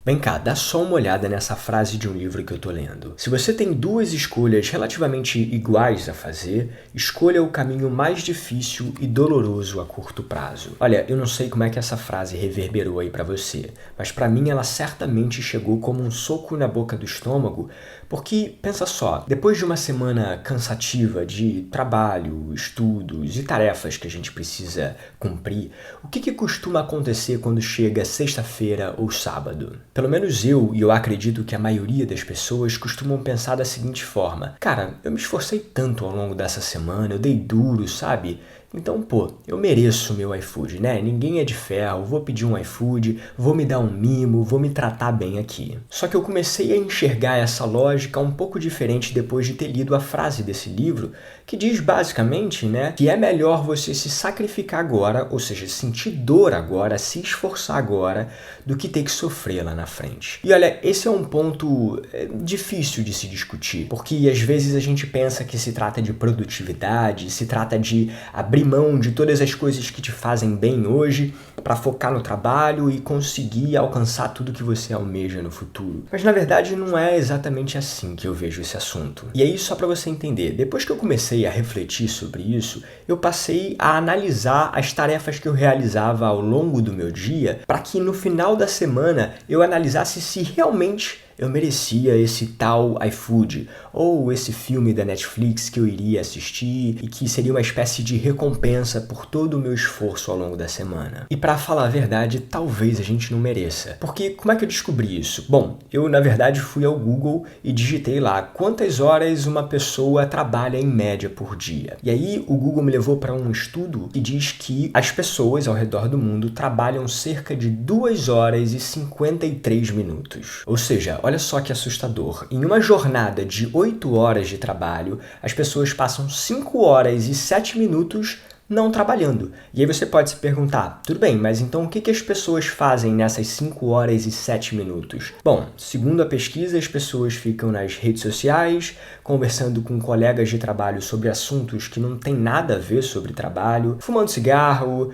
Vem cá, dá só uma olhada nessa frase de um livro que eu tô lendo. Se você tem duas escolhas relativamente iguais a fazer, escolha o caminho mais difícil e doloroso a curto prazo. Olha, eu não sei como é que essa frase reverberou aí pra você, mas pra mim ela certamente chegou como um soco na boca do estômago, porque, pensa só, depois de uma semana cansativa de trabalho, estudos e tarefas que a gente precisa cumprir, o que costuma acontecer quando chega sexta-feira ou sábado? Pelo menos eu acredito que a maioria das pessoas costumam pensar da seguinte forma: cara, eu me esforcei tanto ao longo dessa semana, eu dei duro, sabe? Então, eu mereço meu iFood, né? Ninguém é de ferro, vou pedir um iFood, vou me dar um mimo, vou me tratar bem aqui. Só que eu comecei a enxergar essa lógica um pouco diferente depois de ter lido a frase desse livro, que diz basicamente, né, que é melhor você se sacrificar agora, ou seja, sentir dor agora, se esforçar agora, do que ter que sofrer lá na frente. E olha, esse é um ponto difícil de se discutir, porque às vezes a gente pensa que se trata de produtividade, se trata de abrir mão de todas as coisas que te fazem bem hoje para focar no trabalho e conseguir alcançar tudo que você almeja no futuro. Mas na verdade não é exatamente assim que eu vejo esse assunto. E aí, só para você entender, depois que eu comecei a refletir sobre isso, eu passei a analisar as tarefas que eu realizava ao longo do meu dia para que no final da semana eu analisasse se realmente eu merecia esse tal iFood, ou esse filme da Netflix que eu iria assistir e que seria uma espécie de recompensa por todo o meu esforço ao longo da semana. E para falar a verdade, talvez a gente não mereça. Porque como é que eu descobri isso? Bom, eu na verdade fui ao Google e digitei lá quantas horas uma pessoa trabalha em média por dia. E aí o Google me levou para um estudo que diz que as pessoas ao redor do mundo trabalham cerca de 2 horas e 53 minutos. Ou seja, olha só que assustador. Em uma jornada de 8 horas de trabalho, as pessoas passam 5 horas e 7 minutos não trabalhando. E aí você pode se perguntar, tudo bem, mas então o que as pessoas fazem nessas 5 horas e 7 minutos? Bom, segundo a pesquisa, as pessoas ficam nas redes sociais, conversando com colegas de trabalho sobre assuntos que não tem nada a ver sobre trabalho, fumando cigarro,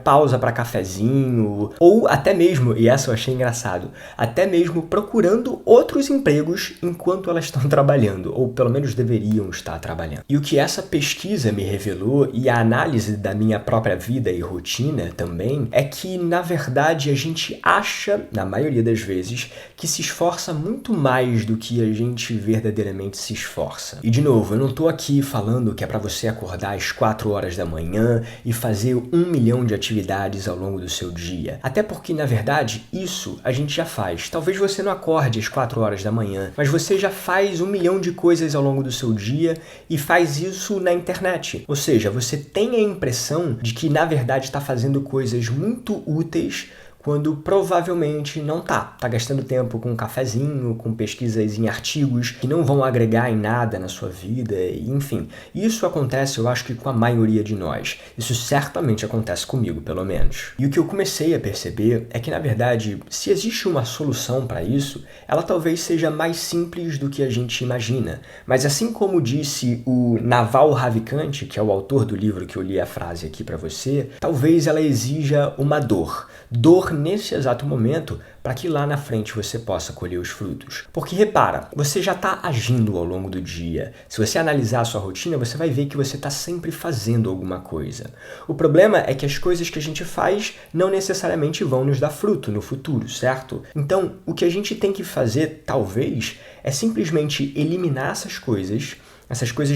pausa para cafezinho, ou até mesmo, e essa eu achei engraçado, até mesmo procurando outros empregos enquanto elas estão trabalhando, ou pelo menos deveriam estar trabalhando. E o que essa pesquisa me revelou, e a análise da minha própria vida e rotina também, é que, na verdade, a gente acha, na maioria das vezes, que se esforça muito mais do que a gente verdadeiramente se esforça. E, de novo, eu não tô aqui falando que é para você acordar às 4 horas da manhã e fazer 1 milhão de atividades ao longo do seu dia. Até porque, na verdade, isso a gente já faz. Talvez você não acorde às 4 horas da manhã, mas você já faz 1 milhão de coisas ao longo do seu dia e faz isso na internet. Ou seja, você tem a impressão de que, na verdade, está fazendo coisas muito úteis quando provavelmente não tá. Tá gastando tempo com um cafezinho, com pesquisas em artigos que não vão agregar em nada na sua vida, enfim. Isso acontece, eu acho que com a maioria de nós. Isso certamente acontece comigo, pelo menos. E o que eu comecei a perceber é que, na verdade, se existe uma solução para isso, ela talvez seja mais simples do que a gente imagina. Mas assim como disse o Naval Ravikant, que é o autor do livro que eu li a frase aqui para você, talvez ela exija uma dor nesse exato momento, para que lá na frente você possa colher os frutos. Porque repara, você já está agindo ao longo do dia. Se você analisar a sua rotina, você vai ver que você está sempre fazendo alguma coisa. O problema é que as coisas que a gente faz não necessariamente vão nos dar fruto no futuro, certo? Então, o que a gente tem que fazer, talvez, é simplesmente eliminar essas coisas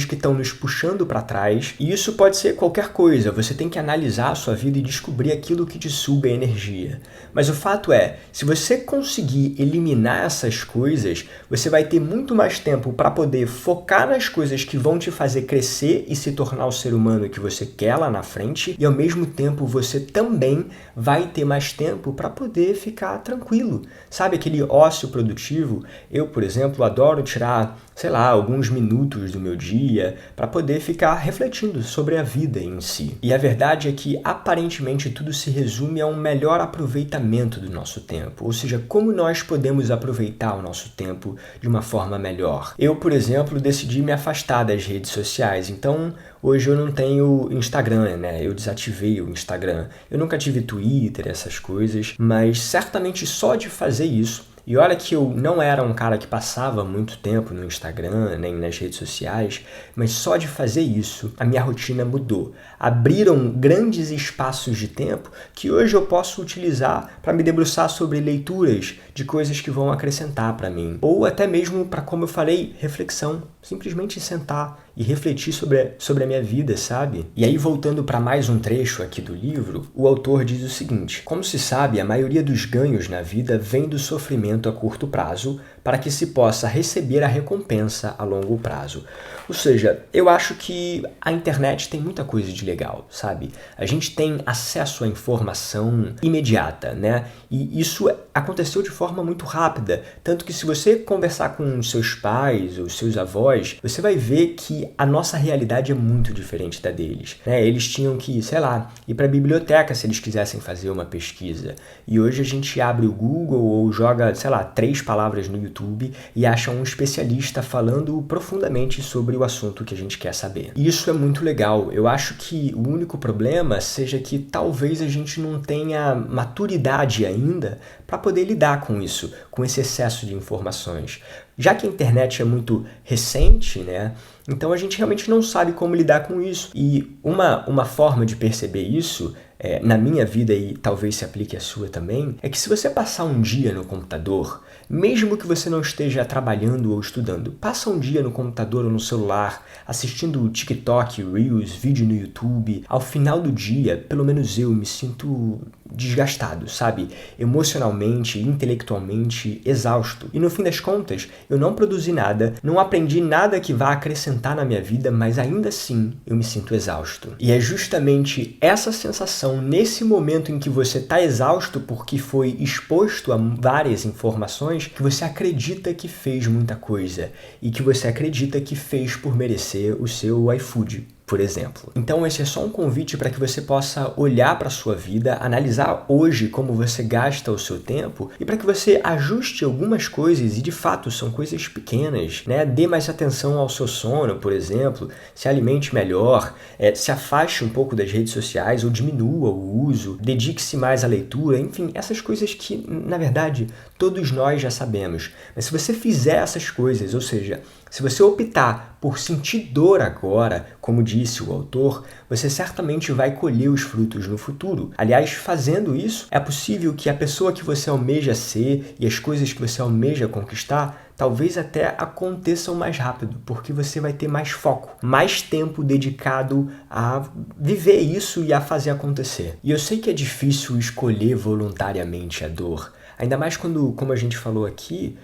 que estão nos puxando para trás, e isso pode ser qualquer coisa. Você tem que analisar a sua vida e descobrir aquilo que te suga energia. Mas o fato é, se você conseguir eliminar essas coisas, você vai ter muito mais tempo para poder focar nas coisas que vão te fazer crescer e se tornar o ser humano que você quer lá na frente, e ao mesmo tempo você também vai ter mais tempo para poder ficar tranquilo. Sabe aquele ócio produtivo? Eu, por exemplo, adoro tirar, sei lá, alguns minutos do do meu dia para poder ficar refletindo sobre a vida em si. E a verdade é que aparentemente tudo se resume a um melhor aproveitamento do nosso tempo, ou seja, como nós podemos aproveitar o nosso tempo de uma forma melhor. Eu, por exemplo, decidi me afastar das redes sociais, então hoje eu não tenho Instagram, né? Eu desativei o Instagram. Eu nunca tive Twitter, essas coisas, mas certamente só de fazer isso. E olha que eu não era um cara que passava muito tempo no Instagram, nem nas redes sociais, mas só de fazer isso, a minha rotina mudou. Abriram grandes espaços de tempo que hoje eu posso utilizar para me debruçar sobre leituras de coisas que vão acrescentar para mim. Ou até mesmo para, como eu falei, reflexão. Simplesmente sentar e refletir sobre a minha vida, sabe? E aí, voltando para mais um trecho aqui do livro, o autor diz o seguinte: como se sabe, a maioria dos ganhos na vida vem do sofrimento a curto prazo para que se possa receber a recompensa a longo prazo. Ou seja, eu acho que a internet tem muita coisa de legal, sabe? A gente tem acesso à informação imediata, né? E isso aconteceu de forma muito rápida, tanto que se você conversar com seus pais ou seus avós, você vai ver que a nossa realidade é muito diferente da deles, né? Eles tinham que, sei lá, ir para a biblioteca se eles quisessem fazer uma pesquisa. E hoje a gente abre o Google ou joga, sei lá, 3 palavras no YouTube e acha um especialista falando profundamente sobre o assunto que a gente quer saber. E isso é muito legal. Eu acho que o único problema seja que talvez a gente não tenha maturidade ainda para poder lidar com isso, com esse excesso de informações. Já que a internet é muito recente, né? Então a gente realmente não sabe como lidar com isso. E uma forma de perceber isso, na minha vida, e talvez se aplique à sua também, é que se você passar um dia no computador, mesmo que você não esteja trabalhando ou estudando, passa um dia no computador ou no celular, assistindo TikTok, Reels, vídeo no YouTube, ao final do dia, pelo menos eu me sinto desgastado, sabe? Emocionalmente, intelectualmente, exausto. E no fim das contas, eu não produzi nada, não aprendi nada que vá acrescentar na minha vida, mas ainda assim eu me sinto exausto. E é justamente essa sensação, nesse momento em que você está exausto porque foi exposto a várias informações, que você acredita que fez muita coisa e que você acredita que fez por merecer o seu iFood, por exemplo. Então esse é só um convite para que você possa olhar para a sua vida, analisar hoje como você gasta o seu tempo e para que você ajuste algumas coisas, e de fato são coisas pequenas, né? Dê mais atenção ao seu sono, por exemplo, se alimente melhor, se afaste um pouco das redes sociais ou diminua o uso, dedique-se mais à leitura, enfim, essas coisas que, na verdade, todos nós já sabemos. Mas se você fizer essas coisas, ou seja, se você optar por sentir dor agora, como disse o autor, você certamente vai colher os frutos no futuro. Aliás, fazendo isso, é possível que a pessoa que você almeja ser e as coisas que você almeja conquistar talvez até aconteçam mais rápido, porque você vai ter mais foco, mais tempo dedicado a viver isso e a fazer acontecer. E eu sei que é difícil escolher voluntariamente a dor, ainda mais quando, como a gente falou aqui,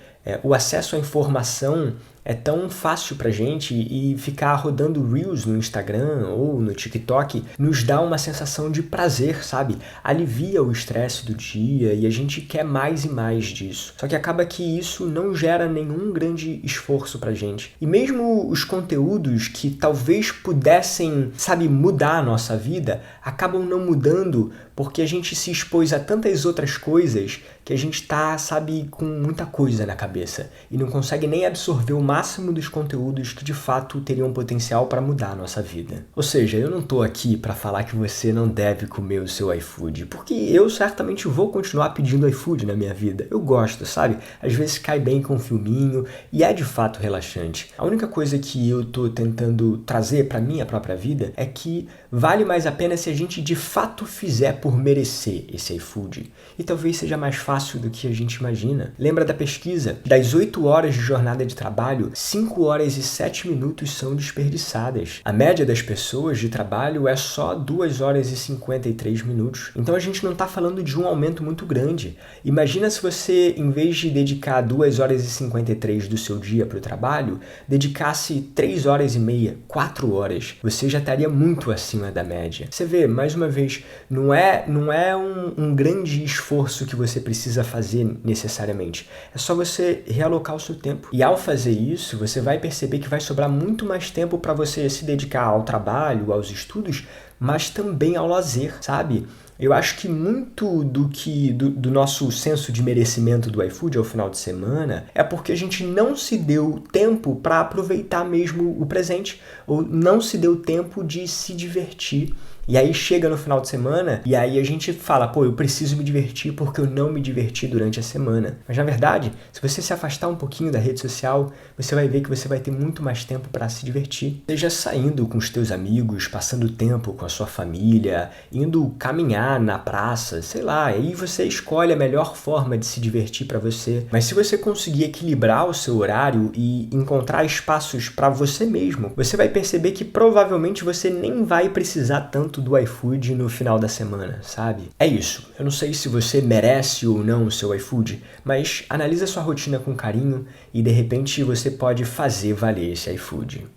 o acesso à informação é tão fácil pra gente, e ficar rodando Reels no Instagram ou no TikTok nos dá uma sensação de prazer, sabe? Alivia o estresse do dia e a gente quer mais e mais disso. Só que acaba que isso não gera nenhum grande esforço pra gente. E mesmo os conteúdos que talvez pudessem, sabe, mudar a nossa vida, acabam não mudando porque a gente se expôs a tantas outras coisas que a gente tá, sabe, com muita coisa na cabeça e não consegue nem absorver o máximo dos conteúdos que de fato teriam potencial para mudar a nossa vida. Ou seja, eu não tô aqui para falar que você não deve comer o seu iFood, porque eu certamente vou continuar pedindo iFood na minha vida. Eu gosto, sabe? Às vezes cai bem com um filminho e é de fato relaxante. A única coisa que eu tô tentando trazer para minha própria vida é que vale mais a pena se a gente de fato fizer por merecer esse iFood. E talvez seja mais fácil do que a gente imagina. Lembra da pesquisa? Das 8 horas de jornada de trabalho, 5 horas e 7 minutos são desperdiçadas. A média das pessoas de trabalho é só 2 horas e 53 minutos. Então a gente não está falando de um aumento muito grande. Imagina se você, em vez de dedicar 2 horas e 53 do seu dia para o trabalho, dedicasse 3 horas e meia, 4 horas. Você já estaria muito acima acima da média. Você vê, mais uma vez, não é um grande esforço que você precisa fazer necessariamente. É só você realocar o seu tempo. E ao fazer isso, você vai perceber que vai sobrar muito mais tempo para você se dedicar ao trabalho, aos estudos, mas também ao lazer, sabe? Eu acho que muito do nosso senso de merecimento do iFood ao final de semana é porque a gente não se deu tempo para aproveitar mesmo o presente, ou não se deu tempo de se divertir. E aí chega no final de semana e aí a gente fala, pô, eu preciso me divertir porque eu não me diverti durante a semana. Mas na verdade, se você se afastar um pouquinho da rede social, você vai ver que você vai ter muito mais tempo para se divertir. Seja saindo com os teus amigos, passando tempo com a sua família, indo caminhar na praça, sei lá, aí você escolhe a melhor forma de se divertir para você. Mas se você conseguir equilibrar o seu horário e encontrar espaços para você mesmo, você vai perceber que provavelmente você nem vai precisar tanto do iFood no final da semana, sabe? É isso. Eu não sei se você merece ou não o seu iFood, mas analisa sua rotina com carinho e de repente você pode fazer valer esse iFood.